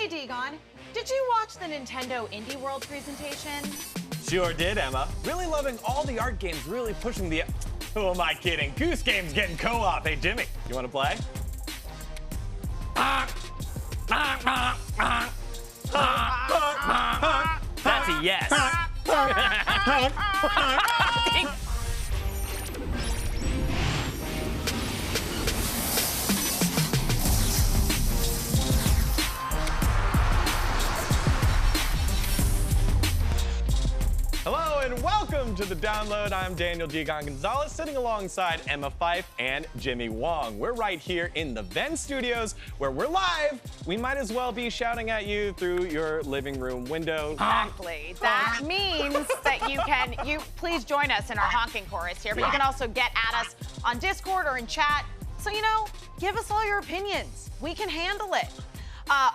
Degon, did you watch the Nintendo Indie World presentation? Sure did, Emma. Really loving all the art games, really pushing the... Who am I kidding? Goose Game's getting co-op. Hey, Jimmy, you want to play? That's a yes. Hello and welcome to The Download. I'm Daniel Degon Gonzalez, sitting alongside Emma Fife and Jimmy Wong. We're right here in the VENN studios where we're live. We might as well be shouting at you through your living room window. Exactly. That means that you please join us in our honking chorus here, but you can also get at us on Discord or in chat. So, give us all your opinions. We can handle it.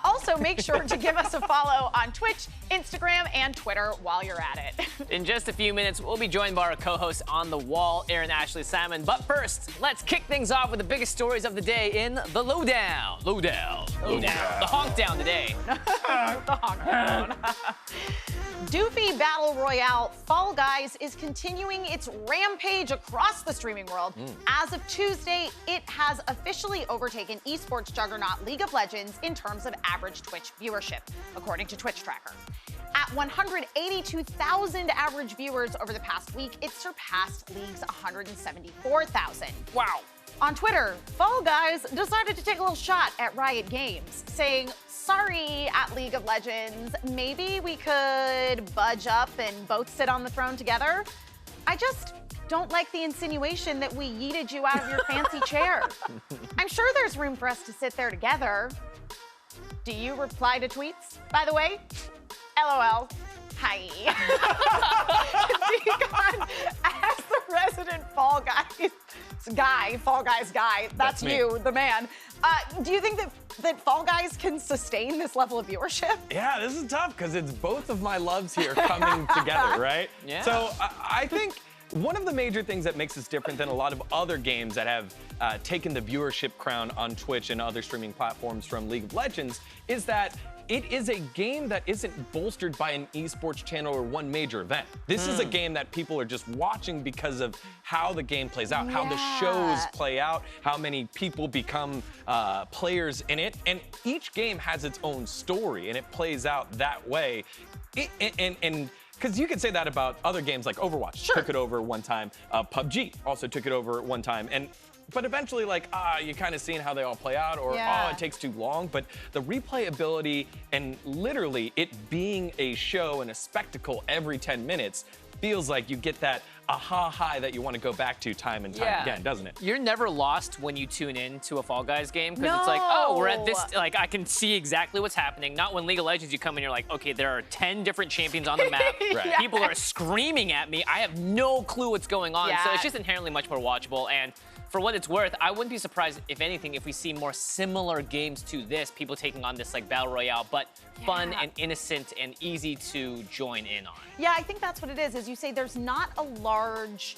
Also, make sure to give us a follow on Twitch, Instagram, and Twitter while you're at it. In just a few minutes, we'll be joined by our co-hosts on the wall, Aaron Ashley Salmon. But first, let's kick things off with the biggest stories of the day in the Lowdown. Lowdown. The honk down today. The honk down. Doofy Battle Royale Fall Guys is continuing its rampage across the streaming world. As of Tuesday, it has officially overtaken esports juggernaut League of Legends in terms of average Twitch viewership, according to Twitch Tracker. At 182,000 average viewers over the past week, it surpassed League's 174,000. Wow. On Twitter, Fall Guys decided to take a little shot at Riot Games, saying, "Sorry, at League of Legends, maybe we could budge up and both sit on the throne together. I just don't like the insinuation that we yeeted you out of your fancy chair. I'm sure there's room for us to sit there together." Do you reply to tweets, by the way? LOL. Hi. Degon, as the resident Fall Guys guy, that's you, the man. Do you think that Fall Guys can sustain this level of viewership? Yeah, this is tough because it's both of my loves here coming together, right? Yeah. So I think one of the major things that makes us different than a lot of other games that have taken the viewership crown on Twitch and other streaming platforms from League of Legends is that it is a game that isn't bolstered by an esports channel or one major event. This is a game that people are just watching because of how the game plays out, how the shows play out, how many people become players in it. And each game has its own story and it plays out that way. Because you could say that about other games like Overwatch. Took it over one time. PUBG also took it over one time. But eventually, you kind of seen how they all play out, or it takes too long. But the replayability and literally it being a show and a spectacle every 10 minutes feels like you get that aha high that you want to go back to time and time again, doesn't it? You're never lost when you tune in to a Fall Guys game because it's like, oh, we're at this, I can see exactly what's happening. Not when League of Legends you come in, you're like, okay, there are 10 different champions on the map. Right. People are screaming at me. I have no clue what's going on. So it's just inherently much more watchable. And for what it's worth, I wouldn't be surprised, if anything, if we see more similar games to this, people taking on this Battle Royale, but fun and innocent and easy to join in on. Yeah, I think that's what it is. As you say, there's not a large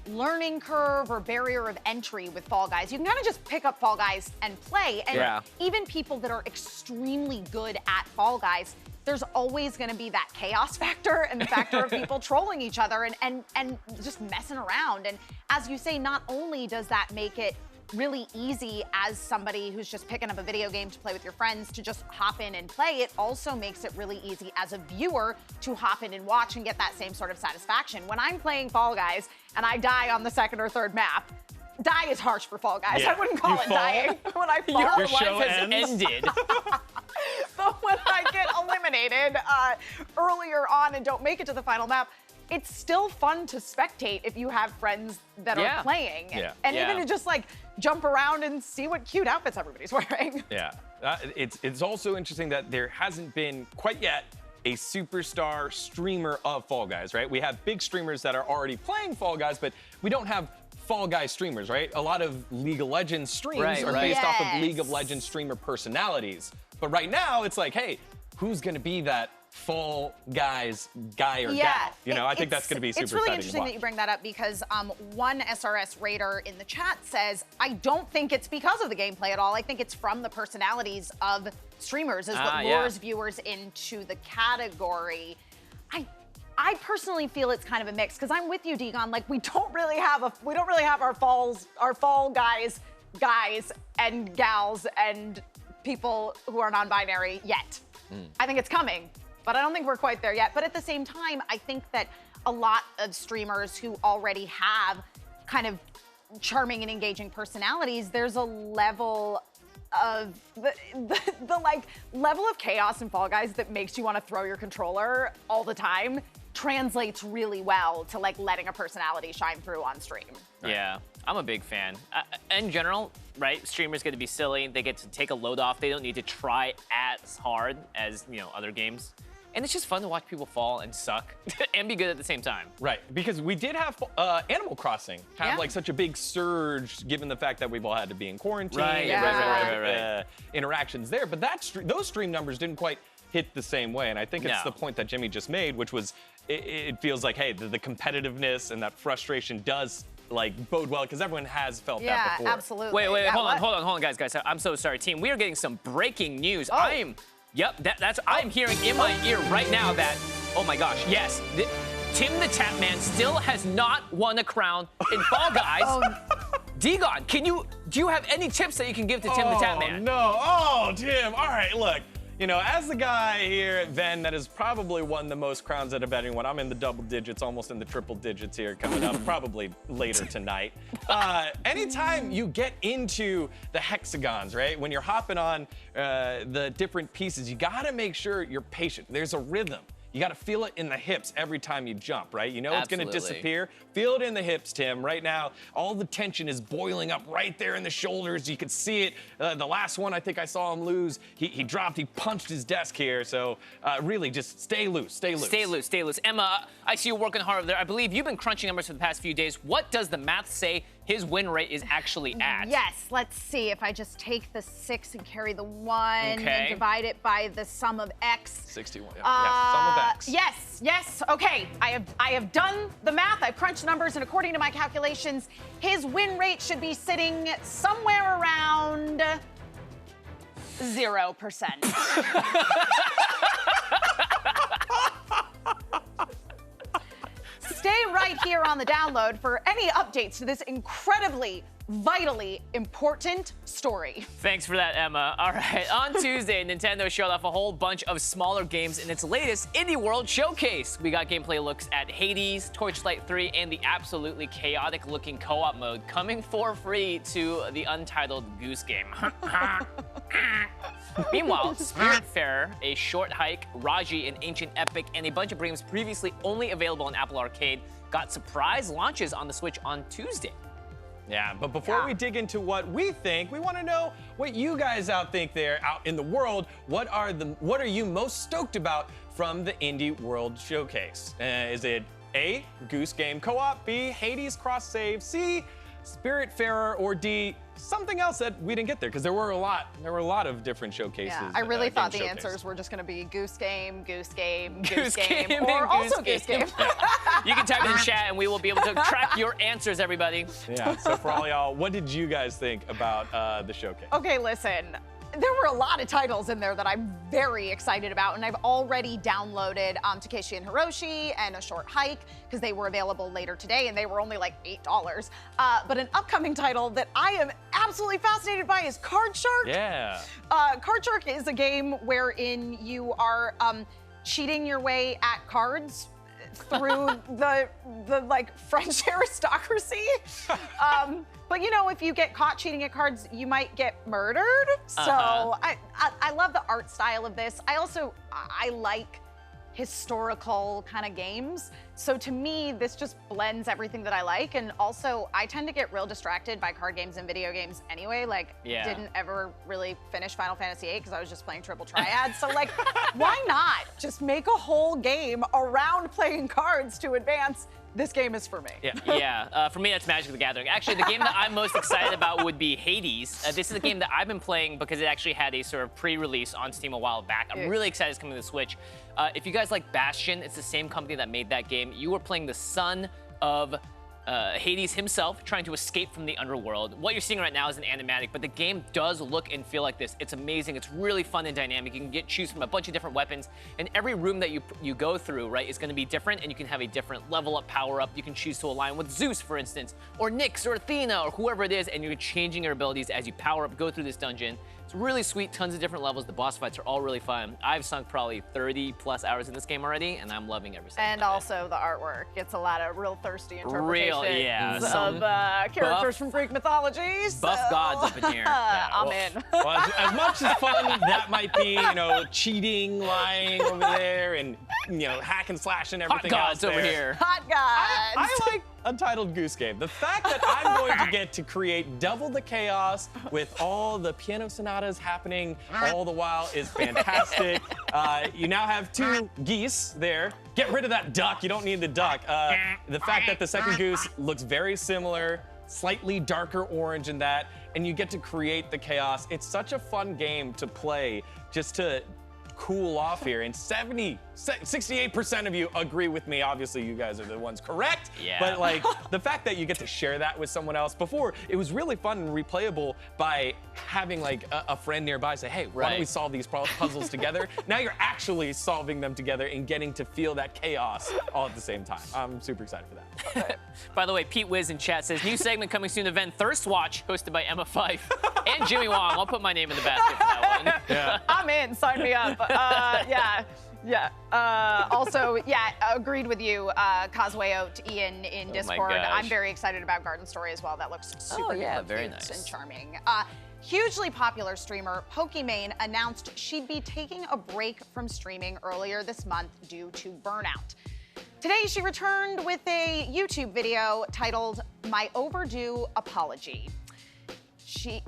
learning curve or barrier of entry with Fall Guys. You can kind of just pick up Fall Guys and play. And even people that are extremely good at Fall Guys, there's always going to be that chaos factor and the factor of people trolling each other and just messing around. And as you say, not only does that make it really easy as somebody who's just picking up a video game to play with your friends to just hop in and play, it also makes it really easy as a viewer to hop in and watch and get that same sort of satisfaction. When I'm playing Fall Guys and I die on the second or third map, die is harsh for Fall Guys. I wouldn't call it dying. When I fall, Your show has ended. But when I get eliminated earlier on and don't make it to the final map, it's still fun to spectate if you have friends that are playing. And even to just jump around and see what cute outfits everybody's wearing. Yeah, it's also interesting that there hasn't been quite yet a superstar streamer of Fall Guys, right? We have big streamers that are already playing Fall Guys, but we don't have Fall Guys streamers, right? A lot of League of Legends streams are based off of League of Legends streamer personalities. But right now, it's like, hey, who's gonna be that Fall Guys guy or gal. You know, I think that's going to be super exciting. It's really exciting interesting that you bring that up because one SRS raider in the chat says, I don't think it's because of the gameplay at all. I think it's from the personalities of streamers is what lures viewers into the category. I personally feel it's kind of a mix because I'm with you, Degon. Like we don't really have our Fall Guys and gals and people who are non-binary yet. I think it's coming, but I don't think we're quite there yet. But at the same time, I think that a lot of streamers who already have kind of charming and engaging personalities, there's a level of the like level of chaos in Fall Guys that makes you want to throw your controller all the time translates really well to like letting a personality shine through on stream. Yeah, I'm a big fan. In general, right, streamers get to be silly. They get to take a load off. They don't need to try as hard as, you know, other games. And it's just fun to watch people fall and suck and be good at the same time. Right, because we did have Animal Crossing have like such a big surge given the fact that we've all had to be in quarantine. Right. Interactions there, but those stream numbers didn't quite hit the same way. And I think it's the point that Jimmy just made, which was it feels like, hey, the competitiveness and that frustration does like bode well because everyone has felt that before. Yeah, absolutely. Wait, hold on, guys. I'm so sorry, team. We are getting some breaking news. I'm hearing in my ear right now that, oh my gosh, yes, TimTheTatman still has not won a crown in Fall Guys. Degon, do you have any tips that you can give to TimTheTatman? No, Tim, all right, look. You know, as the guy here at VENN that has probably won the most crowns out of anyone, I'm in the double digits, almost in the triple digits here coming up, probably later tonight. Anytime you get into the hexagons, right, when you're hopping on the different pieces, you gotta make sure you're patient. There's a rhythm. You gotta feel it in the hips every time you jump, right? You know it's gonna disappear. Feel it in the hips, Tim. Right now, all the tension is boiling up right there in the shoulders. You can see it. The last one, I think I saw him lose. He dropped, he punched his desk here. So really, just stay loose, stay loose. Stay loose, stay loose. Emma, I see you working hard there. I believe you've been crunching numbers for the past few days. What does the math say his win rate is actually at? Yes, let's see. If I just take the 6 and carry the 1 and divide it by the sum of x. 61, yeah, sum of x. Yes, okay. I have done the math, I've crunched numbers, and according to my calculations, his win rate should be sitting somewhere around 0%. Stay right here on the download for any updates to this incredibly, vitally important story. Thanks for that, Emma. All right, on Tuesday, Nintendo showed off a whole bunch of smaller games in its latest Indie World Showcase. We got gameplay looks at Hades, Torchlight 3, and the absolutely chaotic-looking co-op mode coming for free to the untitled Goose Game. Meanwhile, Spiritfarer, A Short Hike, Raji, an Ancient Epic, and a bunch of games previously only available on Apple Arcade got surprise launches on the Switch on Tuesday. Yeah, but before we dig into what we think, we want to know what you guys out in the world. What are you most stoked about from the Indie World Showcase? Is it A, Goose Game Co-op, B, Hades Cross Save, C, Spiritfarer, or D, something else that we didn't get there? Because there were a lot of different showcases. Yeah, I really thought the answers were just going to be Goose Game, Goose Game, Goose Game, or also Goose Game. You can type it in chat and we will be able to track your answers, everybody. Yeah, so for all y'all, what did you guys think about the showcase? Okay, listen. There were a lot of titles in there that I'm very excited about, and I've already downloaded Takeshi and Hiroshi and A Short Hike because they were available later today, and they were only like $8. But an upcoming title that I am absolutely fascinated by is Card Shark. Yeah. Card Shark is a game wherein you are cheating your way at cards through the like French aristocracy. But you know, if you get caught cheating at cards, you might get murdered. So I love the art style of this. I like historical kind of games. So to me, this just blends everything that I like. And also, I tend to get real distracted by card games and video games anyway. Like, didn't ever really finish Final Fantasy VIII because I was just playing Triple Triad. So like, why not just make a whole game around playing cards to advance this game is for me. Yeah, for me, that's Magic the Gathering. Actually, the game that I'm most excited about would be Hades. This is a game that I've been playing because it actually had a sort of pre-release on Steam a while back. I'm really excited it's coming to the Switch. If you guys like Bastion, it's the same company that made that game. You are playing the son of Hades himself trying to escape from the underworld. What you're seeing right now is an animatic, but the game does look and feel like this. It's amazing. It's really fun and dynamic. You can choose from a bunch of different weapons, and every room that you go through, right, is going to be different, and you can have a different level up, power up. You can choose to align with Zeus, for instance, or Nyx, or Athena, or whoever it is, and you're changing your abilities as you power up, go through this dungeon. It's really sweet, tons of different levels. The boss fights are all really fun. I've sunk probably 30+ hours in this game already, and I'm loving every second And of also the artwork. It's a lot of real thirsty interpretations some of characters from Greek mythology. Buff gods up in here. I'm in. Well, as much as fun that might be, you know, cheating, lying over there, and, you know, hack and slash and everything Hot gods else over there. here. Hot gods. I like Untitled Goose Game. The fact that I'm going to get to create double the chaos with all the piano sonatas happening all the while is fantastic. You now have 2 geese there. Get rid of that duck. You don't need the duck. The fact that the second goose looks very similar, slightly darker orange in that, and you get to create the chaos. It's such a fun game to play just to cool off here, and 68% of you agree with me. Obviously, you guys are the ones correct. Yeah. But like the fact that you get to share that with someone else. Before, it was really fun and replayable by having like a friend nearby say, "Hey, why don't we solve these puzzles together?" Now you're actually solving them together and getting to feel that chaos all at the same time. I'm super excited for that. By the way, Pete Wiz in chat says, new segment coming soon to VENN, Thirst Watch, hosted by Emma Fife and Jimmy Wong. I'll put my name in the basket for that one. Yeah. I'm in. Sign me up. Also, agreed with you, Coswayote Ian in Discord. I'm very excited about Garden Story as well. That looks super very cute nice and charming. Hugely popular streamer Pokimane announced she'd be taking a break from streaming earlier this month due to burnout. Today, she returned with a YouTube video titled My Overdue Apology.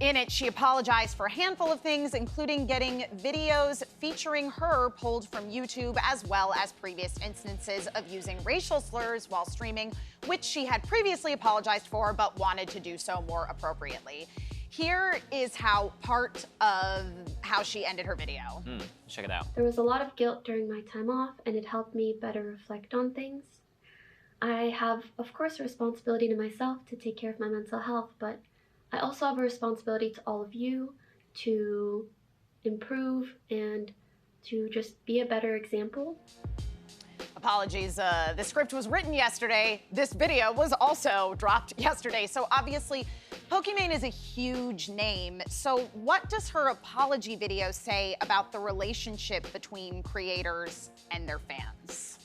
In it, she apologized for a handful of things, including getting videos featuring her pulled from YouTube, as well as previous instances of using racial slurs while streaming, which she had previously apologized for, but wanted to do so more appropriately. Here is part of how she ended her video. Check it out. There was a lot of guilt during my time off, and it helped me better reflect on things. I have, of course, a responsibility to myself to take care of my mental health, but I also have a responsibility to all of you to improve and to just be a better example. Apologies, the script was written yesterday. This video was also dropped yesterday. So obviously, Pokimane is a huge name. So what does her apology video say about the relationship between creators and their fans?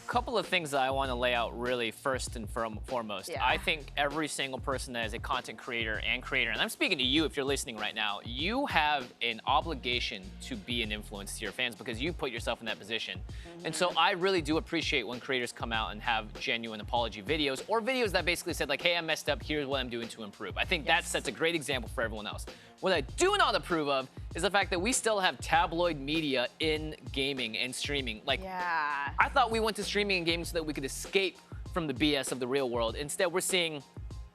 Couple of things that I want to lay out really first and foremost. I think every single person that is a content creator, and I'm speaking to you if you're listening right now, you have an obligation to be an influence to your fans because you put yourself in that position. And so I really do appreciate when creators come out and have genuine apology videos, or videos that basically said like, hey, I messed up, here's what I'm doing to improve. I think that sets a great example for everyone else. What I do not approve of is the fact that we still have tabloid media in gaming and streaming. Like, I thought we went to streaming and gaming so that we could escape from the BS of the real world. Instead, we're seeing,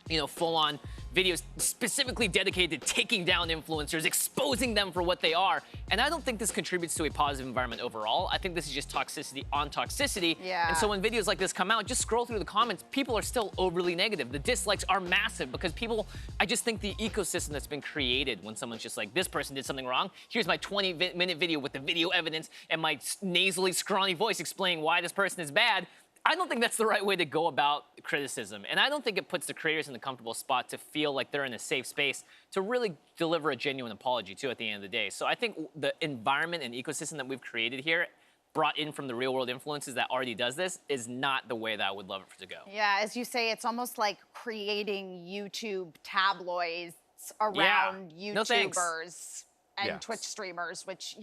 you know, full-on videos specifically dedicated to taking down influencers, exposing them for what they are. And I don't think this contributes to a positive environment overall. I think this is just toxicity on toxicity. And so when videos like this come out, just scroll through the comments, people are still overly negative. The dislikes are massive because people, I just think the ecosystem that's been created when someone's just like, this person did something wrong, here's my 20-minute video with the video evidence and my nasally, scrawny voice explaining why this person is bad. I don't think that's the right way to go about criticism. And I don't think it puts the creators in the comfortable spot to feel like they're in a safe space to really deliver a genuine apology too at the end of the day. So I think the environment and ecosystem that we've created here, brought in from the real world influences that already does this, is not the way that I would love it to go. Yeah, as you say, it's almost like creating YouTube tabloids around YouTubers and Twitch streamers, which,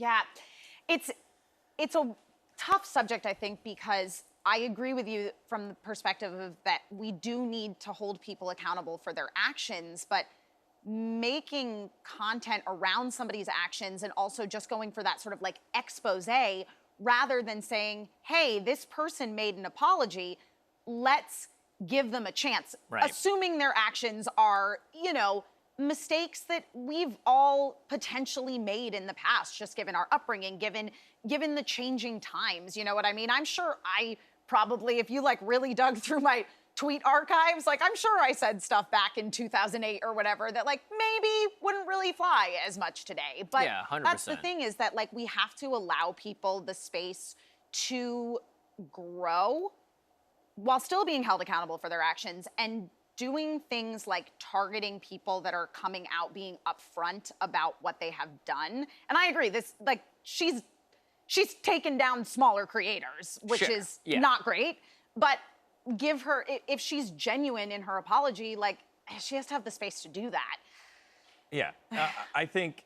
it's a tough subject, I think, because I agree with you from the perspective of that we do need to hold people accountable for their actions, but making content around somebody's actions and also just going for that sort of like expose rather than saying, hey, this person made an apology, let's give them a chance. Right. Assuming their actions are, you know, mistakes that we've all potentially made in the past, just given our upbringing, given the changing times, you know what I mean? I'm sure I probably, if you like really dug through my tweet archives, like I'm sure I said stuff back in 2008 or whatever that like maybe wouldn't really fly as much today. But yeah, 100%. That's the thing, is that like we have to allow people the space to grow while still being held accountable for their actions, and doing things like targeting people that are coming out, being upfront about what they have done. And I agree, this, like, she's taken down smaller creators, which Sure. is Yeah. not great, but give her, if she's genuine in her apology, like, she has to have the space to do that. Yeah, I think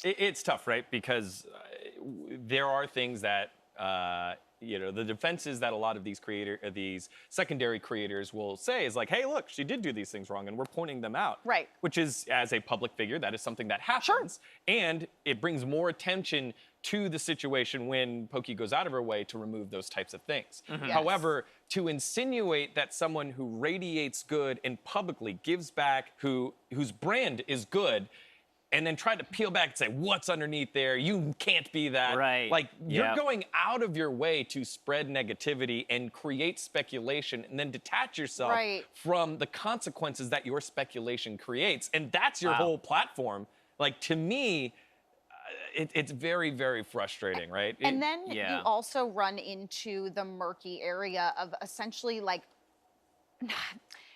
it's tough, right? Because there are things that, you know, the defenses that a lot of these these secondary creators will say is like, hey, look, she did do these things wrong, and we're pointing them out. Right. Which is, as a public figure, that is something that happens. Sure. And it brings more attention to the situation when Poki goes out of her way to remove those types of things. Mm-hmm. Yes. However, to insinuate that someone who radiates good and publicly gives back, whose brand is good, and then try to peel back and say, what's underneath there? You can't be that. Right. Like, you're going out of your way to spread negativity and create speculation, and then detach yourself from the consequences that your speculation creates. And that's your whole platform. Like, to me, it's very, very frustrating, right? And then you also run into the murky area of essentially like,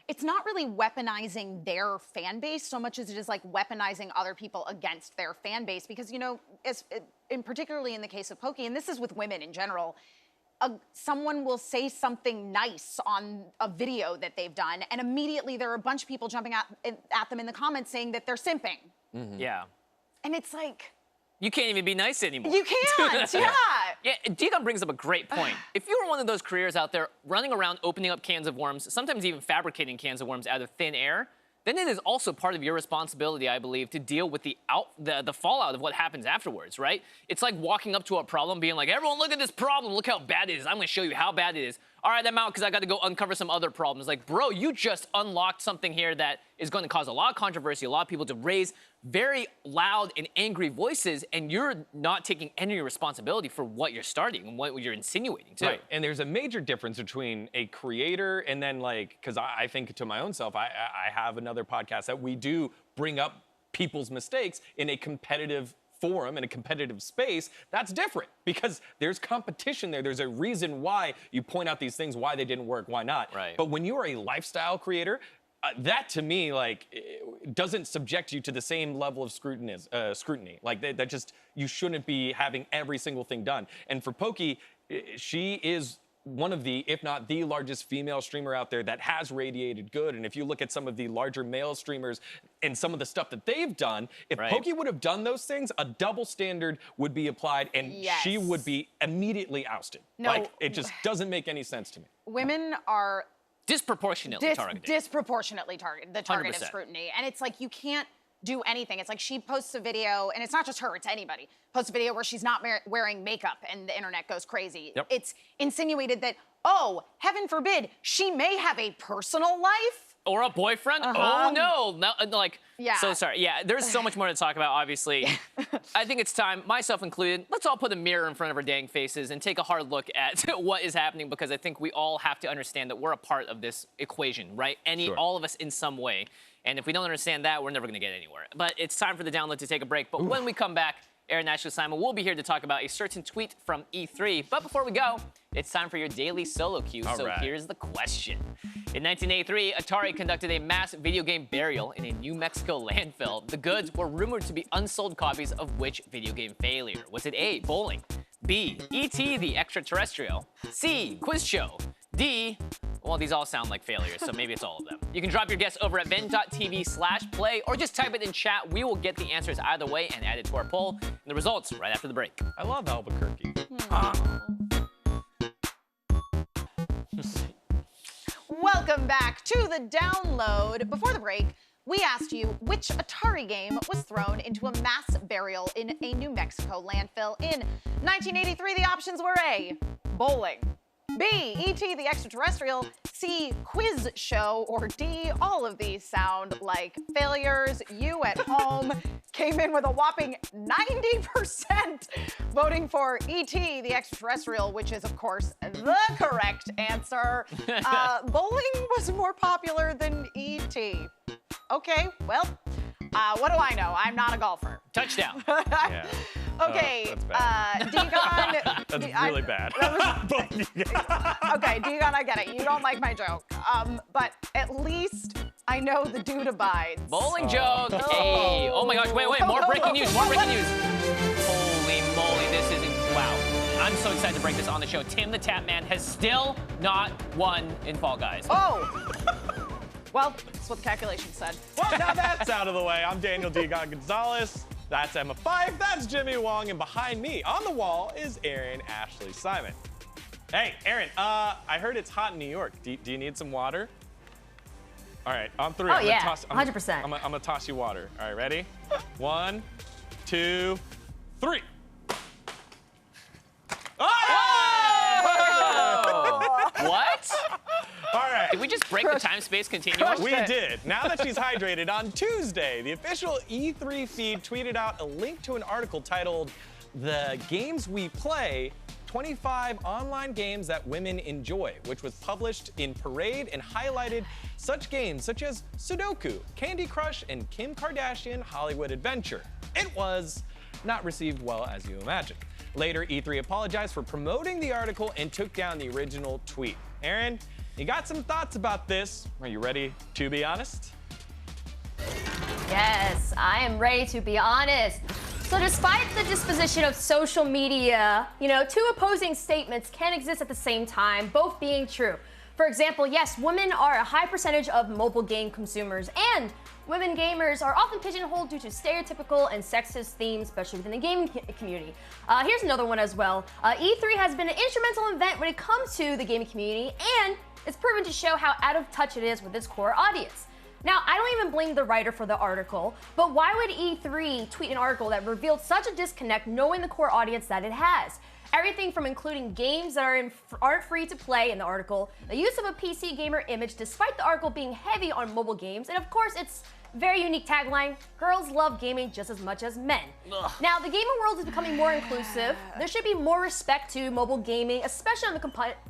it's not really weaponizing their fan base so much as it is like weaponizing other people against their fan base. Because, you know, particularly in the case of Poki, and this is with women in general, someone will say something nice on a video that they've done, and immediately there are a bunch of people jumping at them in the comments saying that they're simping. Mm-hmm. Yeah. And it's like, you can't even be nice anymore. you can't, yeah. Yeah, Deacon brings up a great point. If you were one of those creators out there running around opening up cans of worms, sometimes even fabricating cans of worms out of thin air, then it is also part of your responsibility, I believe, to deal with the fallout of what happens afterwards, right? It's like walking up to a problem being like, everyone look at this problem, look how bad it is. I'm gonna show you how bad it is. All right, I'm out because I got to go uncover some other problems. Like, bro, you just unlocked something here that is going to cause a lot of controversy, a lot of people to raise very loud and angry voices, and you're not taking any responsibility for what you're starting and what you're insinuating, too. Right, and there's a major difference between a creator and then, like, because I think to my own self, I have another podcast that we do bring up people's mistakes in a competitive forum, in a competitive space. That's different because there's competition there. There's a reason why you point out these things, why they didn't work, why not. Right. But when you are a lifestyle creator, that to me, like, doesn't subject you to the same level of scrutiny. Like, that just, you shouldn't be having every single thing done. And for Poki, she is one of the, if not the largest female streamer out there that has radiated good. And if you look at some of the larger male streamers and some of the stuff that they've done, if Poki would have done those things, a double standard would be applied and she would be immediately ousted. No. Like, it just doesn't make any sense to me. Women are disproportionately targeted. Disproportionately targeted, the target 100%. of scrutiny. And it's like, you can't do anything. It's like she posts a video, and it's not just her, it's anybody. Posts a video where she's not wearing makeup and the internet goes crazy. Yep. It's insinuated that, oh, heaven forbid, she may have a personal life. Or a boyfriend? Oh no, like, so sorry. Yeah, there's so much more to talk about, obviously. I think it's time, myself included, let's all put a mirror in front of our dang faces and take a hard look at what is happening, because I think we all have to understand that we're a part of this equation, right? All of us in some way. And if we don't understand that, we're never gonna get anywhere. But it's time for the download to take a break. But when we come back, Aaron, Ashley, Simon will be here to talk about a certain tweet from E3. But before we go, it's time for your daily solo cue. Here's the question. In 1983, Atari conducted a mass video game burial in a New Mexico landfill. The goods were rumored to be unsold copies of which video game failure? Was it A, bowling, B, E.T. the Extraterrestrial, C, quiz show, D, well, these all sound like failures, so maybe it's all of them. You can drop your guess over at venn.tv/play or just type it in chat. We will get the answers either way and add it to our poll. And the results right after the break. I love Albuquerque. Welcome back to the download. Before the break, we asked you which Atari game was thrown into a mass burial in a New Mexico landfill. In 1983, the options were A, bowling, B, E.T. the Extraterrestrial, C, Quiz Show, or D, all of these sound like failures. You at home came in with a whopping 90% voting for E.T. the Extraterrestrial, which is, of course, the correct answer. Bowling was more popular than E.T. Okay, well, what do I know? I'm not a golfer. Touchdown. Yeah. Okay, that's Deacon. That's really bad. Okay, Deacon, I get it. You don't like my joke. But at least I know the dude abides. Bowling joke. Hey. Oh my gosh, wait, more breaking news, more breaking news. Holy moly, this is, wow. I'm so excited to break this on the show. TimTheTatman has still not won in Fall Guys. Oh. Well, that's what the calculation said. Well, now that's out of the way. I'm Daniel Deacon Gonzalez. That's Emma Fife. That's Jimmy Wong. And behind me on the wall is Aaron Ashley Simon. Hey, Aaron, I heard it's hot in New York. Do you need some water? All right, on three. Oh, I'm yeah, gonna toss, 100%. I'm gonna toss you water. All right, ready? 1, 2, 3. Oh! What? All right. Did we just break the time-space continuum? We did. Now that she's hydrated, on Tuesday, the official E3 feed tweeted out a link to an article titled, "The Games We Play, 25 Online Games That Women Enjoy," which was published in Parade and highlighted such games such as Sudoku, Candy Crush, and Kim Kardashian Hollywood Adventure. It was not received well, as you imagine. Later, E3 apologized for promoting the article and took down the original tweet. Aaron, you got some thoughts about this. Are you ready to be honest? Yes, I am ready to be honest. So despite the disposition of social media, two opposing statements can exist at the same time, both being true. For example, yes, women are a high percentage of mobile game consumers, and women gamers are often pigeonholed due to stereotypical and sexist themes, especially within the gaming community. Here's another one as well. E3 has been an instrumental event when it comes to the gaming community, and it's proven to show how out of touch it is with its core audience. Now, I don't even blame the writer for the article, but why would E3 tweet an article that revealed such a disconnect knowing the core audience that it has? Everything from including games that aren't free to play in the article, the use of a PC gamer image despite the article being heavy on mobile games, and of course its very unique tagline, "Girls love gaming just as much as men." Ugh. Now, the gaming world is becoming more inclusive. There should be more respect to mobile gaming, especially on the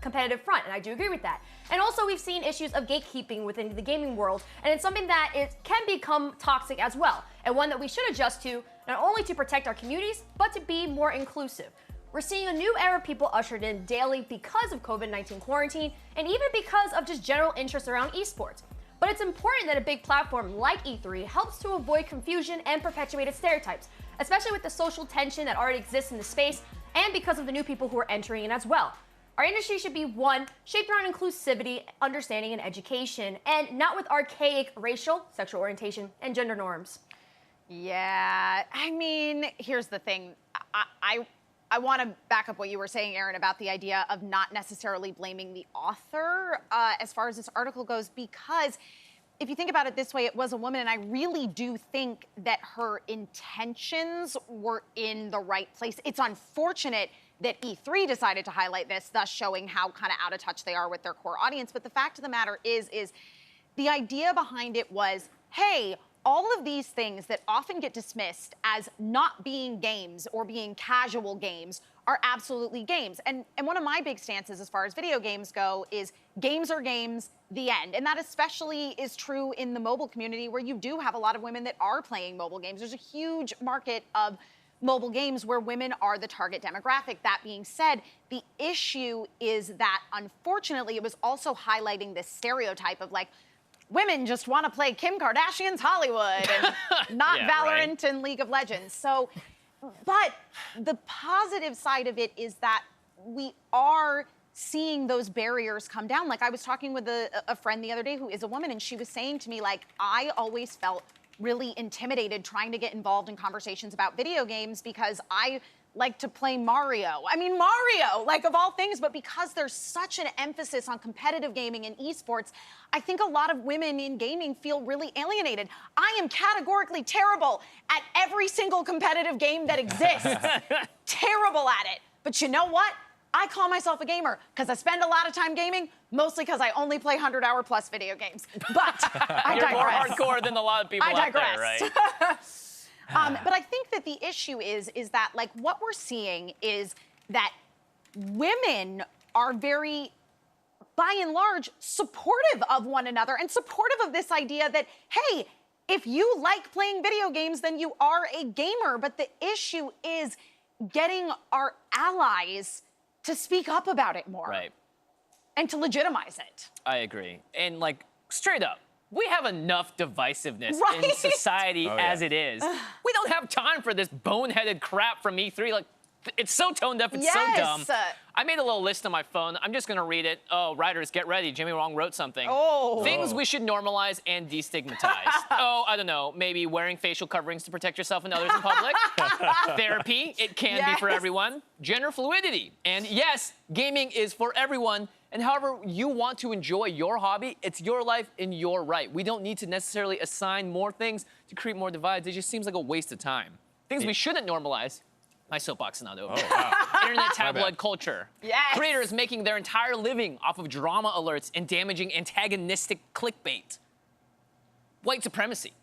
competitive front, and I do agree with that. And also, we've seen issues of gatekeeping within the gaming world, and it's something that it can become toxic as well, and one that we should adjust to, not only to protect our communities, but to be more inclusive. We're seeing a new era of people ushered in daily because of COVID-19 quarantine, and even because of just general interest around esports. But it's important that a big platform like E3 helps to avoid confusion and perpetuated stereotypes, especially with the social tension that already exists in the space, and because of the new people who are entering in as well. Our industry should be one shaped around inclusivity, understanding, and education, and not with archaic racial, sexual orientation, and gender norms. Yeah, I mean, here's the thing. I want to back up what you were saying, Aaron, about the idea of not necessarily blaming the author as far as this article goes, because if you think about it this way, it was a woman, and I really do think that her intentions were in the right place. It's unfortunate that E3 decided to highlight this, thus showing how kind of out of touch they are with their core audience. But the fact of the matter is the idea behind it was, hey, all of these things that often get dismissed as not being games or being casual games are absolutely games. And one of my big stances as far as video games go is games are games, the end. And that especially is true in the mobile community, where you do have a lot of women that are playing mobile games. There's a huge market of mobile games where women are the target demographic. That being said, the issue is that unfortunately it was also highlighting this stereotype of like, women just want to play Kim Kardashian's Hollywood and not Valorant and League of Legends. So, but the positive side of it is that we are seeing those barriers come down. Like I was talking with a friend the other day who is a woman, and she was saying to me, like, I always felt really intimidated trying to get involved in conversations about video games because I like to play Mario. I mean, Mario, like of all things, but because there's such an emphasis on competitive gaming and esports, I think a lot of women in gaming feel really alienated. I am categorically terrible at every single competitive game that exists. Terrible at it. But you know what? I call myself a gamer because I spend a lot of time gaming, mostly because I only play 100-hour-plus video games. But I You're more digress. hardcore than a lot of people out there, right? But I think that the issue is that, like, what we're seeing is that women are very, by and large, supportive of one another and supportive of this idea that, hey, if you like playing video games, then you are a gamer. But the issue is getting our allies to speak up about it more. Right. And to legitimize it. I agree. And, like, straight up, we have enough divisiveness Right? in society as it is. We don't have time for this boneheaded crap from E3. Like, it's so tone deaf, it's so dumb. I made a little list on my phone. I'm just gonna read it. Oh, writers, get ready. Jimmy Wrong wrote something. Things we should normalize and destigmatize. Oh, I don't know, maybe wearing facial coverings to protect yourself and others in public. Therapy, it can be for everyone. Gender fluidity. And yes, gaming is for everyone. And however you want to enjoy your hobby, it's your life and your right. We don't need to necessarily assign more things to create more divides. It just seems like a waste of time. Things we shouldn't normalize. My soapbox is not over. Oh, wow. Internet tabloid culture. Yes. Creators making their entire living off of drama alerts and damaging antagonistic clickbait. White supremacy.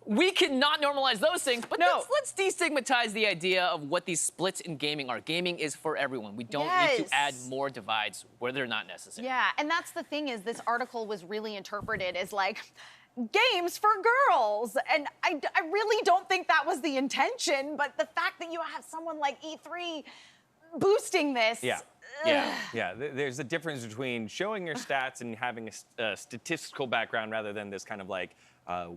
We cannot normalize those things, but let's destigmatize the idea of what these splits in gaming are. Gaming is for everyone. We don't need to add more divides where they're not necessary. Yeah, and that's the thing is this article was really interpreted as like, games for girls. And I really don't think that was the intention, but the fact that you have someone like E3 boosting this. Yeah, there's a difference between showing your stats and having a statistical background rather than this kind of like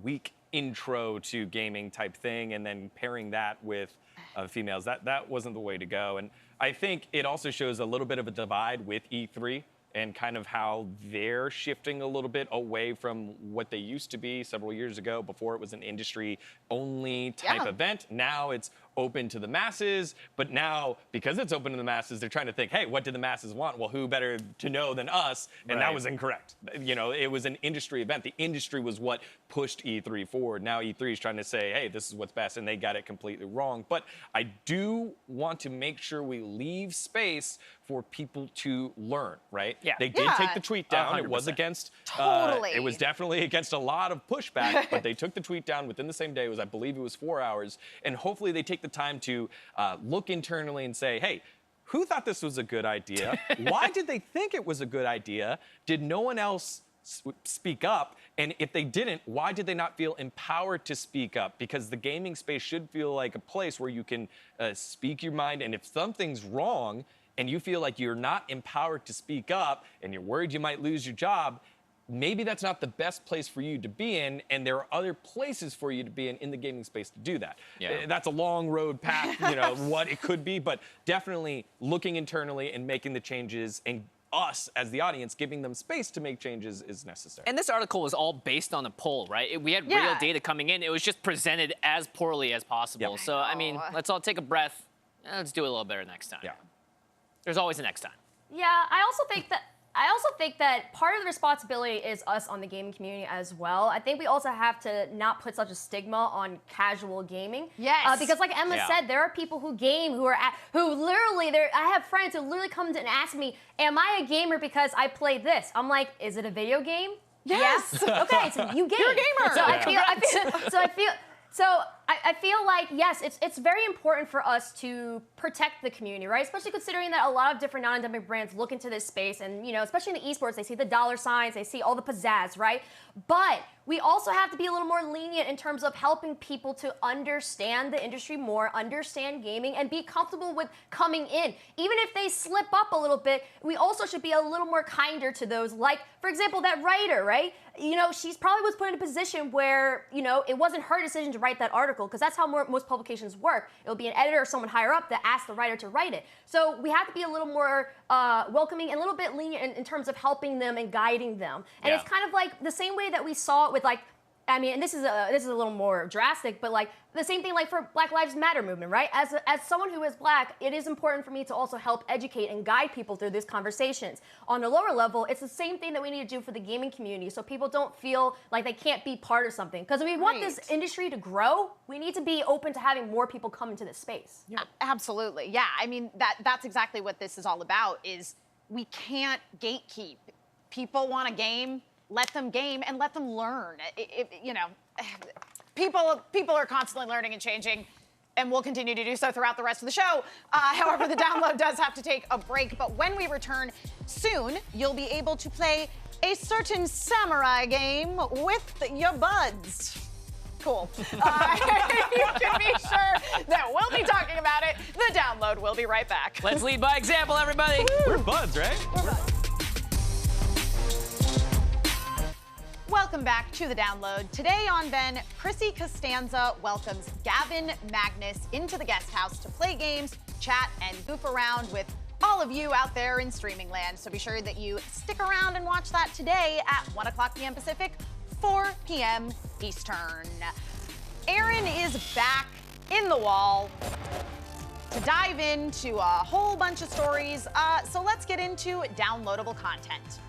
weak intro to gaming type thing and then pairing that with females. That wasn't the way to go. And I think it also shows a little bit of a divide with E3 and kind of how they're shifting a little bit away from what they used to be several years ago. Before it was an industry-only type event. Now it's open to the masses, but now, because it's open to the masses, they're trying to think, hey, what do the masses want? Well, who better to know than us? And that was incorrect. You know, it was an industry event. The industry was what pushed E3 forward. Now E3 is trying to say, hey, this is what's best, and they got it completely wrong. But I do want to make sure we leave space for people to learn, right? Yeah. They did take the tweet down. 100%. It was against, Totally. it was definitely against a lot of pushback, but they took the tweet down within the same day. It was, I believe it was 4 hours. And hopefully they take the time to look internally and say, hey, who thought this was a good idea? Why did they think it was a good idea? Did no one else speak up? And if they didn't, why did they not feel empowered to speak up? Because the gaming space should feel like a place where you can speak your mind. And if something's wrong and you feel like you're not empowered to speak up and you're worried you might lose your job, maybe that's not the best place for you to be in, and there are other places for you to be in the gaming space to do that. Yeah. That's a long road path, you know, what it could be, but definitely looking internally and making the changes, and us as the audience giving them space to make changes is necessary. And this article was all based on a poll, right? We had real data coming in. It was just presented as poorly as possible. Yep. So, I mean, let's all take a breath. Let's do it a little better next time. Yeah. There's always a next time. Yeah, I also think that part of the responsibility is us on the gaming community as well. I think we also have to not put such a stigma on casual gaming. Yes. Because like Emma said, there are people who game who literally, I have friends who literally come and ask me, am I a gamer because I play this? I'm like, is it a video game? Yes. Yeah. Okay, so you game. You're a gamer. So I feel like, yes, it's very important for us to protect the community, right? Especially considering that a lot of different non-endemic brands look into this space and, you know, especially in the esports, they see the dollar signs, they see all the pizzazz, right? But we also have to be a little more lenient in terms of helping people to understand the industry more, understand gaming, and be comfortable with coming in. Even if they slip up a little bit, we also should be a little more kinder to those. Like, for example, that writer, right? You know, she's probably was put in a position where, you know, it wasn't her decision to write that article, because that's how most publications work. It'll be an editor or someone higher up that asks the writer to write it. So we have to be a little more welcoming and a little bit lenient in terms of helping them and guiding them. And it's kind of like the same way that we saw it with, like, I mean, and this is a little more drastic, but like the same thing like for Black Lives Matter movement, right? As someone who is Black, it is important for me to also help educate and guide people through these conversations. On a lower level, it's the same thing that we need to do for the gaming community, so people don't feel like they can't be part of something. Because if we want this industry to grow, we need to be open to having more people come into this space. Yeah. Absolutely, yeah. I mean, that's exactly what this is all about. Is we can't gatekeep. People want a game. Let them game and let them learn. You know, people are constantly learning and changing, and we'll continue to do so throughout the rest of the show. However, the download does have to take a break, but when we return soon, you'll be able to play a certain samurai game with your buds. Cool. You can be sure that we'll be talking about it. The download will be right back. Let's lead by example, everybody. We're buds, right? We're buds. Welcome back to the download. Today on VENN, Chrissy Costanza welcomes Gavin Magnus into the guest house to play games, chat, and goof around with all of you out there in streaming land. So be sure that you stick around and watch that today at 1 o'clock p.m. Pacific, 4 p.m. Eastern. Aaron is back in the wall to dive into a whole bunch of stories. So let's get into downloadable content.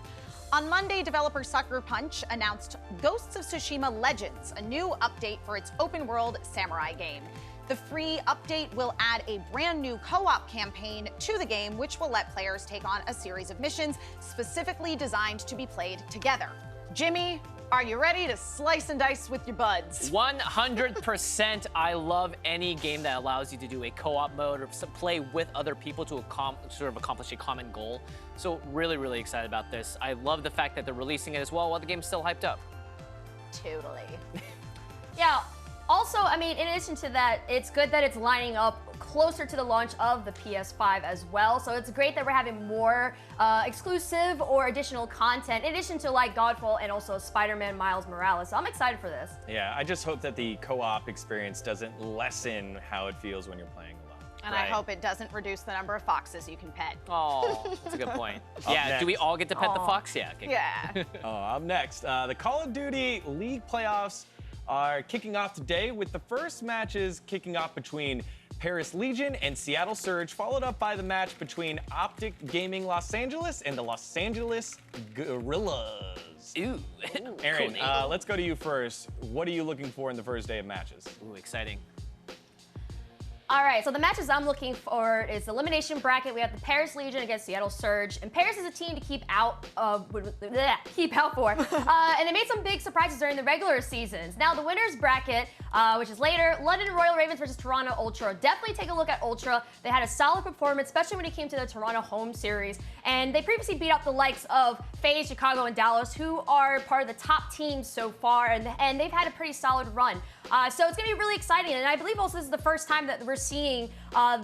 On Monday, developer Sucker Punch announced Ghosts of Tsushima Legends, a new update for its open-world samurai game. The free update will add a brand new co-op campaign to the game, which will let players take on a series of missions specifically designed to be played together. Jimmy, are you ready to slice and dice with your buds? 100%. I love any game that allows you to do a co-op mode or play with other people to sort of accomplish a common goal. So really, really excited about this. I love the fact that they're releasing it as well while the game's still hyped up. Totally. Yeah. Also, I mean, in addition to that, it's good that it's lining up closer to the launch of the PS5 as well. So it's great that we're having more exclusive or additional content, in addition to like Godfall and also Spider-Man Miles Morales. So I'm excited for this. Yeah, I just hope that the co-op experience doesn't lessen how it feels when you're playing alone. And I hope it doesn't reduce the number of foxes you can pet. Oh, that's a good point. Yeah, next. do we all get to pet the fox? Yeah. Okay. Yeah. Up next, the Call of Duty League playoffs are kicking off today, with the first matches kicking off between Paris Legion and Seattle Surge, followed up by the match between Optic Gaming Los Angeles and the Los Angeles Guerrillas. Ooh. Aaron, Cool. let's go to you first. What are you looking for in the first day of matches? Ooh, exciting. All right, so the matches I'm looking for is the elimination bracket. We have the Paris Legion against Seattle Surge, and Paris is a team to keep out for. And they made some big surprises during the regular seasons. Now the winners bracket, which is later, London Royal Ravens versus Toronto Ultra. Definitely take a look at Ultra. They had a solid performance, especially when it came to the Toronto home series. And they previously beat up the likes of FaZe, Chicago, and Dallas, who are part of the top teams so far, and they've had a pretty solid run. So it's going to be really exciting, and I believe also this is the first time that we're seeing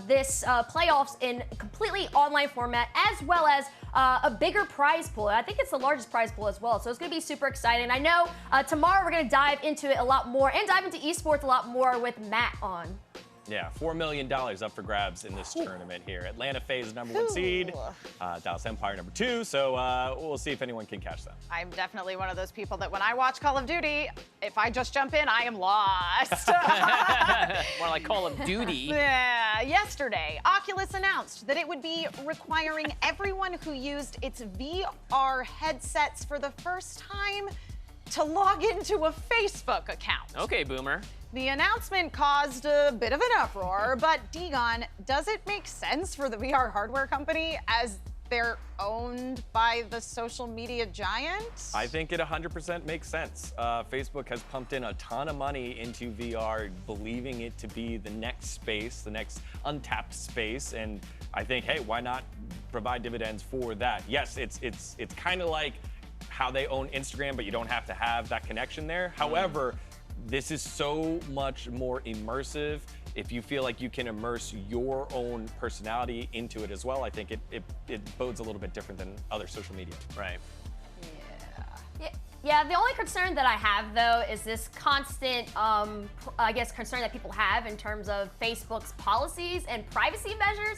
this playoffs in completely online format, as well as a bigger prize pool. I think it's the largest prize pool as well, so it's going to be super exciting. I know tomorrow we're going to dive into it a lot more and dive into esports a lot more with Matt on. Yeah, $4 million up for grabs in this tournament here. Atlanta FaZe #1 seed, Dallas Empire #2, so we'll see if anyone can catch them. I'm definitely one of those people that when I watch Call of Duty, if I just jump in, I am lost. More like Call of Duty. Yeah, yesterday, Oculus announced that it would be requiring everyone who used its VR headsets for the first time to log into a Facebook account. Okay, boomer. The announcement caused a bit of an uproar, but Dagon, does it make sense for the VR hardware company as they're owned by the social media giant? I think it 100% makes sense. Facebook has pumped in a ton of money into VR, believing it to be the next space, the next untapped space, and I think, hey, why not provide dividends for that? Yes, it's kind of like how they own Instagram, but you don't have to have that connection there. However, this is so much more immersive. If you feel like you can immerse your own personality into it as well, I think it bodes a little bit different than other social media. Right. Yeah, the only concern that I have, though, is this constant, I guess, concern that people have in terms of Facebook's policies and privacy measures.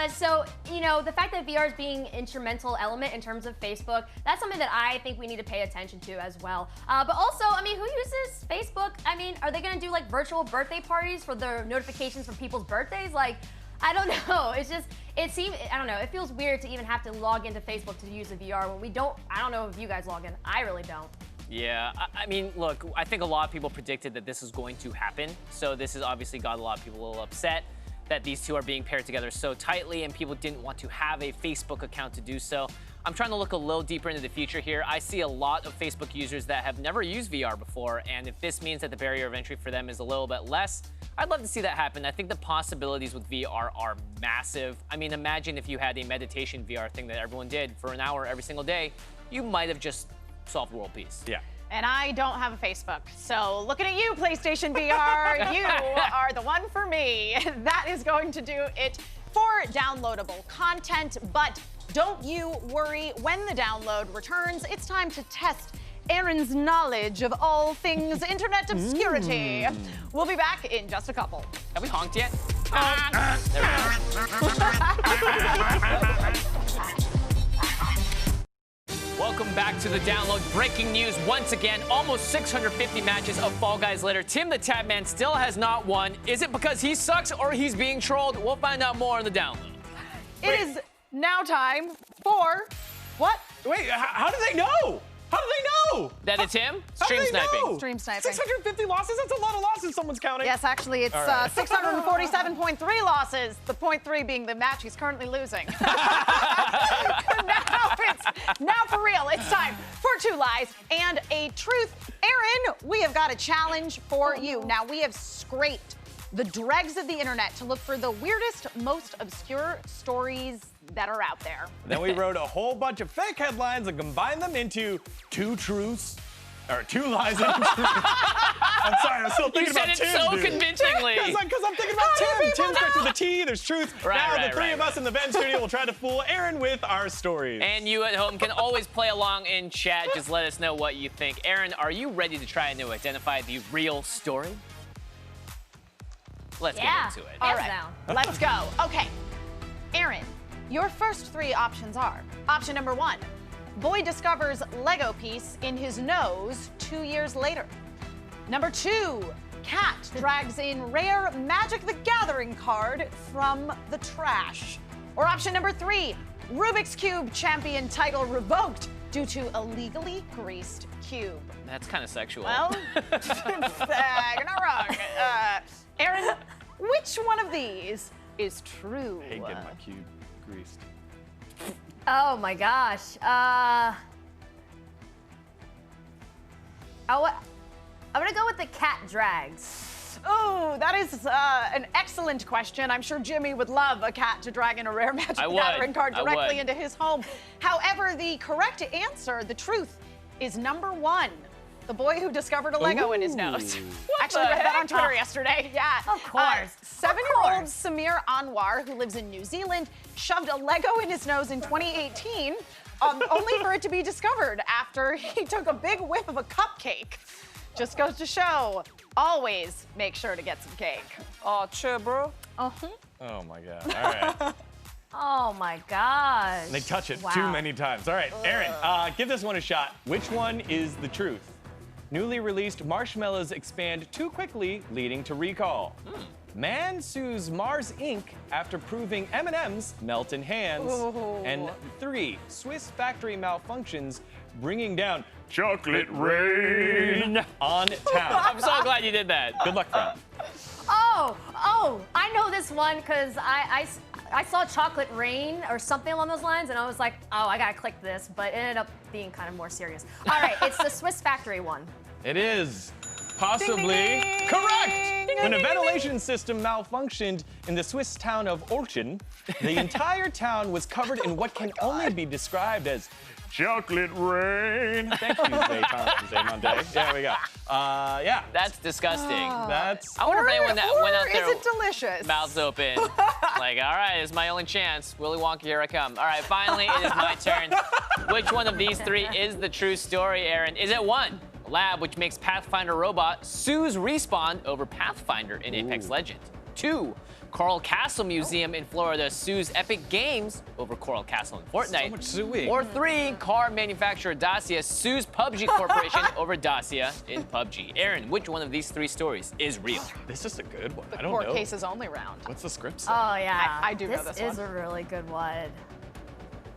So, you know, the fact that VR is being an instrumental element in terms of Facebook, that's something that I think we need to pay attention to as well. But also, I mean, who uses Facebook? I mean, are they gonna do like virtual birthday parties for the notifications from people's birthdays? Like, I don't know. It's just, it seems, I don't know. It feels weird to even have to log into Facebook to use a VR when we don't, I don't know if you guys log in. I really don't. Yeah, I mean, look, I think a lot of people predicted that this is going to happen. So this has obviously got a lot of people a little upset that these two are being paired together so tightly and people didn't want to have a Facebook account to do so. I'm trying to look a little deeper into the future here. I see a lot of Facebook users that have never used VR before, and if this means that the barrier of entry for them is a little bit less, I'd love to see that happen. I think the possibilities with VR are massive. I mean, imagine if you had a meditation VR thing that everyone did for an hour every single day, you might have just solved world peace. Yeah. And I don't have a Facebook. So looking at you, PlayStation VR, you are the one for me. That is going to do it for downloadable content, but don't you worry. When the download returns, it's time to test Aaron's knowledge of all things internet obscurity. We'll be back in just a couple. Have we honked yet? There we go. Welcome back to the download. Breaking news once again. Almost 650 matches of Fall Guys later. TimTheTatman still has not won. Is it because he sucks or he's being trolled? We'll find out more on the download. It is now time for what? Wait, how do they know? How do they know? That it's him? How do Stream they sniping. know? Stream sniping. 650 losses? That's a lot of losses someone's counting. Yes, actually, it's 647.3 losses. The 0.3 being the match he's currently losing. Now for real, it's time for 2 lies and a truth. Aaron, we have got a challenge for you. Now, we have scraped the dregs of the internet to look for the weirdest, most obscure stories that are out there. Then we wrote a whole bunch of fake headlines and combined them into 2 truths, or 2 lies and a truth. I'm sorry, I'm still thinking about Tim. You said it so convincingly. Because I'm thinking about Tim. Tim starts with a T, there's truth. Now the three of us in the VENN studio will try to fool Aaron with our stories. And you at home can always play along in chat. Just let us know what you think. Aaron, are you ready to try and identify the real story? Let's get into it. All right, let's go. Okay, Aaron, your first 3 options are: option number 1, boy discovers Lego piece in his nose 2 years later. Number 2, cat drags in rare Magic the Gathering card from the trash. Or option number 3, Rubik's Cube champion title revoked due to illegally greased cube. That's kind of sexual. Well, you're not wrong. Aaron, which one of these is true? I hate getting my cube greased. Oh my gosh. I'm gonna go with the cat drags. Oh, that is an excellent question. I'm sure Jimmy would love a cat to drag in a rare Magic the Gathering card directly into his home. However, the correct answer, the truth, is number 1. The boy who discovered a Lego in his nose. Actually read that on Twitter yesterday. Yeah. Of course. 7-year-old Samir Anwar, who lives in New Zealand, shoved a Lego in his nose in 2018, only for it to be discovered after he took a big whiff of a cupcake. Just goes to show, always make sure to get some cake. Oh, chill, bro. Oh my God. All right. Oh my gosh. They touch it too many times. All right, Aaron, give this one a shot. Which one is the truth? Newly released marshmallows expand too quickly, leading to recall. Man sues Mars Inc. after proving M&Ms melt in hands. And 3, Swiss factory malfunctions, bringing down chocolate rain on town. I'm so glad you did that. Good luck, friend. Oh, I know this one because I saw chocolate rain or something along those lines, and I was like, oh, I gotta click this, but it ended up being kind of more serious. All right, it's the Swiss factory one. It is possibly correct. When a ventilation system malfunctioned in the Swiss town of Orchen, the entire town was covered in what can only be described as chocolate rain. Thank you, Zaymonde. There we go. Yeah. That's disgusting. That's. I wonder if anyone that went out there is it delicious? mouths open, like, all right, it's my only chance. Willy Wonka, here I come. All right, finally, it is my turn. Which one of these 3 is the true story, Aaron? Is it 1, a lab which makes Pathfinder robot sues Respawn over Pathfinder in Apex Legends? 2, Coral Castle Museum in Florida sues Epic Games over Coral Castle in Fortnite. So much suing. Or 3, car manufacturer Dacia sues PUBG Corporation over Dacia in PUBG. Aaron, which one of these 3 stories is real? This is a good one. The I don't court know. case is only round. What's the script say? Oh, yeah. I do know this one. This is a really good one.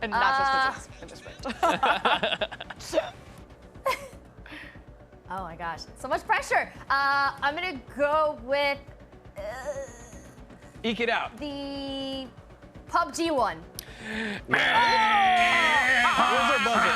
And not just because it's script. Oh my gosh, so much pressure. I'm gonna go with Eke it out. the PUBG one. Where's our buzzer?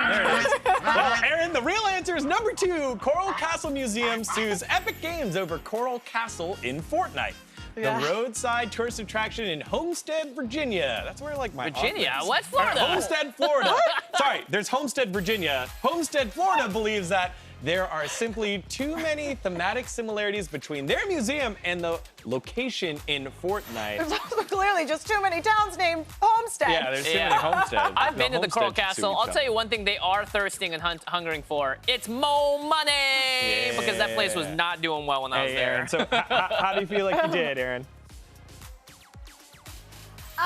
There it is. Well, Aaron, the real answer is number 2. Coral Castle Museum sues Epic Games over Coral Castle in Fortnite. Yeah. The roadside tourist attraction in Homestead, Virginia. That's where like my Virginia? office- What? Florida? Homestead, Florida. Sorry, there's Homestead, Virginia. Homestead, Florida believes that there are simply too many thematic similarities between their museum and the location in Fortnite. There's also clearly just too many towns named Homestead. Yeah, there's too many homesteads. I've been to the Coral homesteads Castle. sue I'll each tell you other. one thing they are thirsting and hungering for. It's more money! Because that place was not doing well when I was Hey, there. Aaron, so how do you feel like you did, Aaron?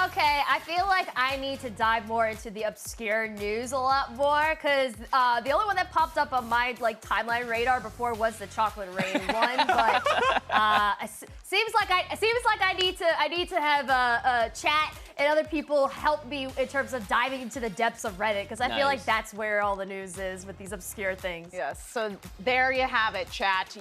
Okay, I feel like I need to dive more into the obscure news a lot more, because the only one that popped up on my timeline radar before was the chocolate rain one. But seems like I need to have a chat and other people help me in terms of diving into the depths of Reddit, because I feel like Nice. that's where all the news is with these obscure things. Yes, so there you have it, chat.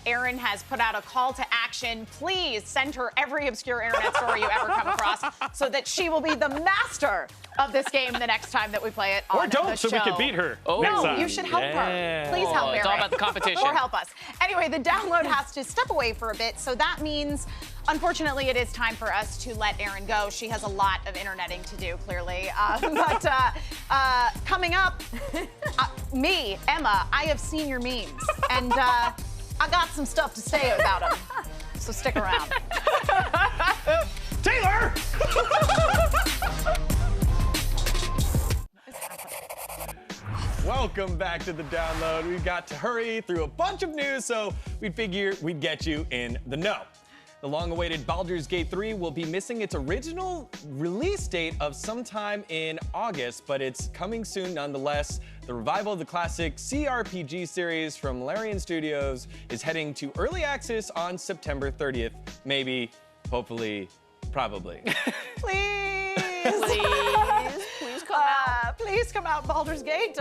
Erin has put out a call to action. Please send her every obscure internet story you ever come across so that she will be the master of this game the next time that we play it on Or don't, the so show. we can beat her Oh. next No, time. you should help her. Please help Oh, Mary. it's all about the competition. Or help us. Anyway, the download has to step away for a bit, so that means, unfortunately, it is time for us to let Erin go. She has a lot of interneting to do, clearly. But coming up, me, Emma, I have seen your memes, and I got some stuff to say about them. So stick around. Taylor! Welcome back to the download. We got to hurry through a bunch of news, so we figured we'd get you in the know. The long-awaited Baldur's Gate 3 will be missing its original release date of sometime in August, but it's coming soon nonetheless. The revival of the classic CRPG series from Larian Studios is heading to early access on September 30th. Maybe, hopefully, probably. Please. Please come out. Please come out, Baldur's Gate.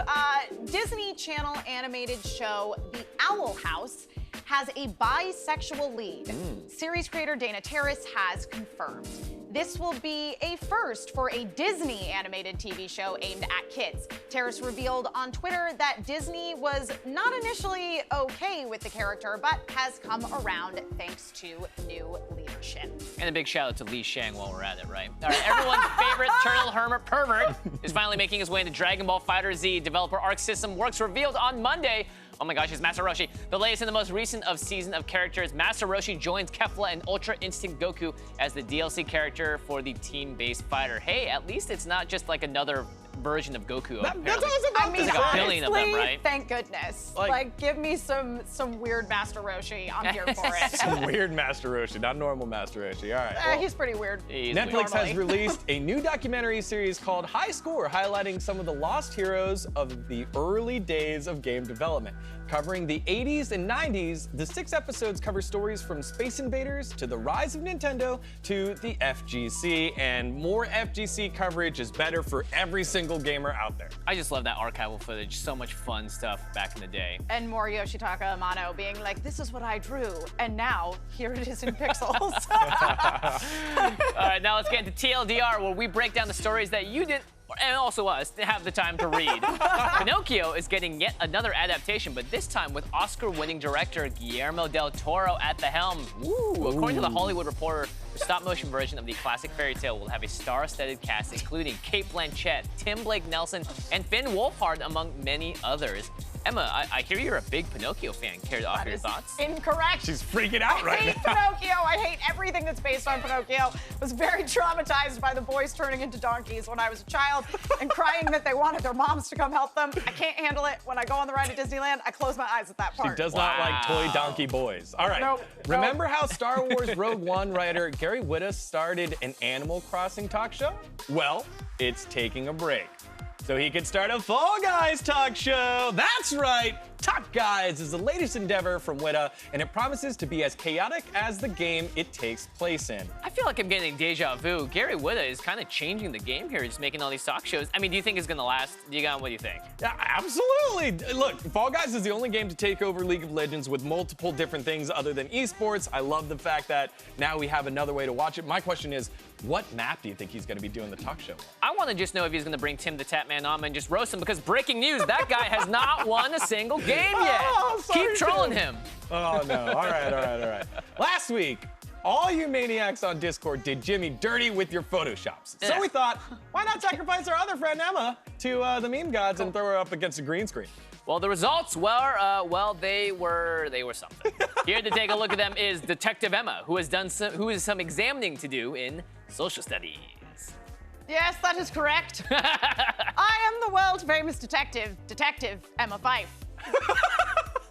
Disney Channel animated show The Owl House has a bisexual lead. Series creator Dana Terrace has confirmed. This will be a first for a Disney animated TV show aimed at kids. Terrace revealed on Twitter that Disney was not initially okay with the character, but has come around thanks to new leadership. And a big shout out to Li Shang while we're at it, right? All right, everyone's favorite turtle hermit pervert is finally making his way into Dragon Ball FighterZ. Developer Arc System Works revealed on Monday. Oh my gosh, it's Master Roshi. The latest and the most recent of season of characters, Master Roshi joins Kefla and Ultra Instinct Goku as the DLC character for the team-based fighter. Hey, at least it's not just like another version of Goku. That's apparently. awesome. I mean, There's like a billion of them, honestly, right? thank goodness. Like- Like give me some weird Master Roshi. I'm here for it. Some weird Master Roshi, not normal Master Roshi. All right. well, He's pretty weird. He's Netflix has normally. released a new documentary series called High Score, highlighting some of the lost heroes of the early days of game development. Covering the 80s and 90s, the 6 episodes cover stories from Space Invaders to the rise of Nintendo to the FGC, and more FGC coverage is better for every single gamer out there. I just love that archival footage. So much fun stuff back in the day. And more Yoshitaka Amano being like, this is what I drew, and now here it is in pixels. All right, now let's get into TLDR, where we break down the stories that you didn't, and also us, didn't have the time to read. Pinocchio is getting yet another adaptation, but this time with Oscar-winning director Guillermo del Toro at the helm. Ooh. According to The Hollywood Reporter, the stop-motion version of the classic fairy tale will have a star-studded cast, including Cate Blanchett, Tim Blake Nelson, and Finn Wolfhard, among many others. Emma, I hear you're a big Pinocchio fan. Care to offer your thoughts? Incorrect. She's freaking out right now. I hate Pinocchio. I hate everything that's based on Pinocchio. I was very traumatized by the boys turning into donkeys when I was a child and crying that they wanted their moms to come help them. I can't handle it. When I go on the ride at Disneyland, I close my eyes at that part. She does not like toy donkey boys. All right. Nope. Remember how Star Wars Rogue One writer Gary Whitta started an Animal Crossing talk show? Well, it's taking a break, so he could start a Fall Guys talk show. That's right. Talk Guys is the latest endeavor from Whitta, and it promises to be as chaotic as the game it takes place in. I feel like I'm getting deja vu. Gary Whitta is kind of changing the game here, just making all these talk shows. I mean, do you think it's gonna last? Digon, what do you think? Yeah, absolutely. Look, Fall Guys is the only game to take over League of Legends with multiple different things other than esports. I love the fact that now we have another way to watch it. My question is, what map do you think he's gonna be doing the talk show on? I want to just know if he's gonna bring TimTheTatman on and just roast him, because breaking news, that guy has not won a single game yet. Oh, sorry, Keep trolling him. Oh, no. All right. Last week, all you maniacs on Discord did Jimmy dirty with your Photoshops. So we thought, why not sacrifice our other friend Emma to the meme gods and throw her up against a green screen? Well, the results were, they were something. Here to take a look at them is Detective Emma, who has some examining to do in social studies. Yes, that is correct. I am the world famous detective Emma Fife.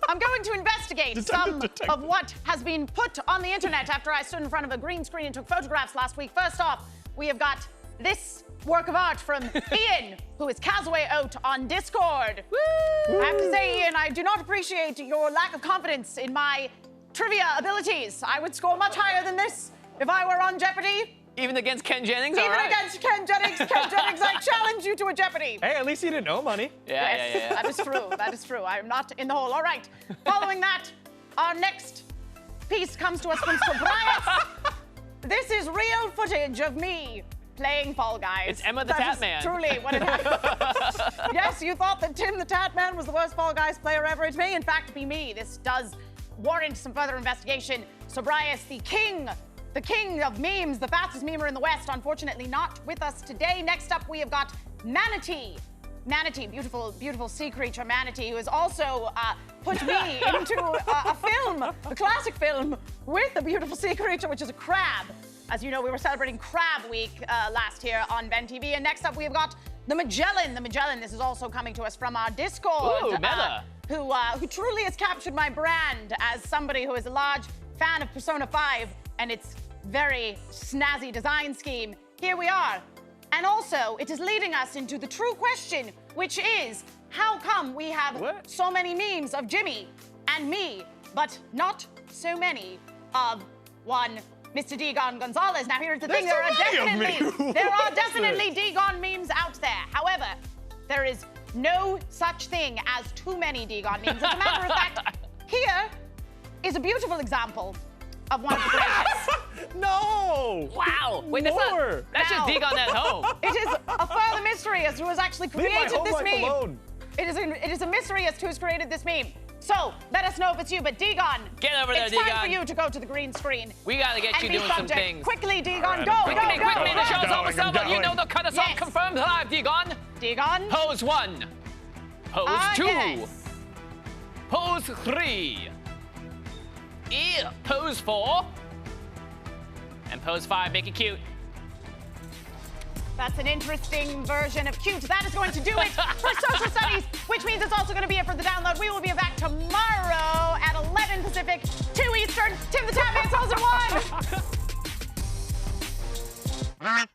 I'm going to investigate some of what has been put on the internet after I stood in front of a green screen and took photographs last week. First off, we have got this work of art from Ian, who is Casaway Oat on Discord. Woo! I have to say, Ian, I do not appreciate your lack of confidence in my trivia abilities. I would score much higher than this if I were on Jeopardy! Even against Ken Jennings? Even against Ken Jennings, I challenge you to a Jeopardy! Hey, at least you didn't owe money. Yeah. That is true. I am not in the hole. All right. Following that, our next piece comes to us from Sobrias. This is real footage of me playing Fall Guys. It's Emma the Tatman. Truly what it happens. Yes, you thought that Tim the Tatman was the worst Fall Guys player ever. It may, in fact, be me. This does warrant some further investigation. Sobrias, the king of memes, the fastest memer in the West, unfortunately not with us today. Next up, we have got Manatee. Manatee, beautiful sea creature Manatee, who has also put me into a film, a classic film, with a beautiful sea creature, which is a crab. As you know, we were celebrating Crab Week last year on VENN TV. And next up, we have got the Magellan. The Magellan, this is also coming to us from our Discord. Ooh, meta. Who truly has captured my brand as somebody who is a large fan of Persona 5 and its very snazzy design scheme. Here we are. And also, it is leading us into the true question, which is, how come we have so many memes of Jimmy and me, but not so many of one Mr. Digon Gonzalez? Now, here's the thing, there are definitely Digon memes out there. However, there is no such thing as too many Digon memes. As a matter of fact, here is a beautiful example of one of the greatest. No! Wow! Wait, that's just Digon at home. It is a further mystery as to who has actually created this meme. Alone. It is a mystery as to who's created this meme. So, let us know if it's you, but Digon, get over there, Digon. It's time for you to go to the green screen. We gotta get you doing some things. Quickly, Digon, right, go, quickly, the show's almost over. Going. You know they'll cut us off. Confirmed live, Digon. Digon. Pose 1. Pose 2. Yes. Pose 3. Pose 4. And pose 5, make it cute. That's an interesting version of cute. That is going to do it for social studies, which means it's also going to be it for the download. We will be back tomorrow at 11 Pacific, 2 Eastern. TimTheTatman, 1001.